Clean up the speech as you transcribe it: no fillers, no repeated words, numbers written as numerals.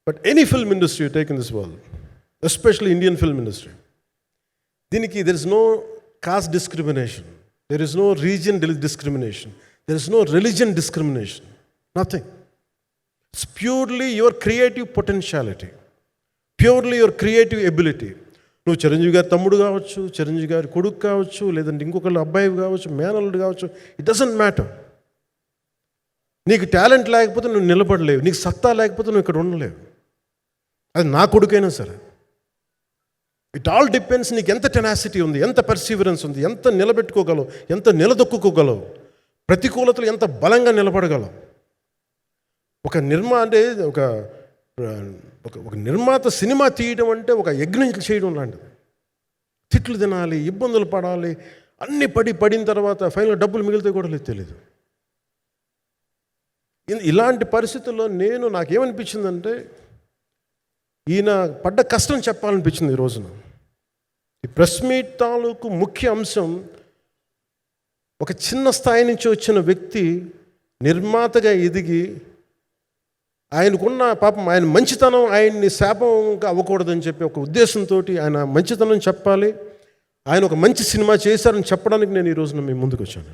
But any film industry you take in this world, especially Indian film industry, దీనికి there is no caste discrimination, there is no region discrimination, there is no religion discrimination, nothing. It's purely your creative potentiality, purely your creative ability. నువ్వు చిరంజీవి గారి తమ్ముడు కావచ్చు, చిరంజీవి గారి కొడుకు కావచ్చు, లేదంటే ఇంకొకళ్ళు అబ్బాయి కావచ్చు, మేనల్లుడు కావచ్చు, ఇట్ డజంట్ మ్యాటర్. నీకు టాలెంట్ లేకపోతే నువ్వు నిలబడలేవు, నీకు సత్తా లేకపోతే నువ్వు ఇక్కడ ఉండలేవు. అది నా కొడుకైనా సరే. ఇట్ ఆల్ డిపెండ్స్ నీకు ఎంత టెనాసిటీ ఉంది, ఎంత పర్సీవరెన్స్ ఉంది, ఎంత నిలబెట్టుకోగలవు, ఎంత నిలదొక్కుకోగలవు, ప్రతికూలతలు ఎంత బలంగా నిలబడగలవు. ఒక నిర్మాత సినిమా తీయడం అంటే ఒక యజ్ఞం చేయడం లాంటిది. తిట్లు తినాలి, ఇబ్బందులు పడాలి, అన్నీ పడిన తర్వాత ఫైనల్ డబ్బులు మిగిలితే కూడా లేదు తెలియదు. ఇలాంటి పరిస్థితుల్లో నాకేమనిపించిందంటే ఈయన పడ్డ కష్టం చెప్పాలనిపించింది ఈ రోజున. ఈ ప్రెస్ మీట్ తాలూకు ముఖ్య అంశం, ఒక చిన్న స్థాయి నుంచి వచ్చిన వ్యక్తి నిర్మాతగా ఎదిగి ఆయనకున్న పాపం ఆయన మంచితనం ఆయన్ని శాపంగా అవ్వకూడదని చెప్పి ఒక ఉద్దేశంతో ఆయన మంచితనం చెప్పాలి, ఆయన ఒక మంచి సినిమా చేశారని చెప్పడానికి నేను ఈ రోజున మీ ముందుకు వచ్చాను.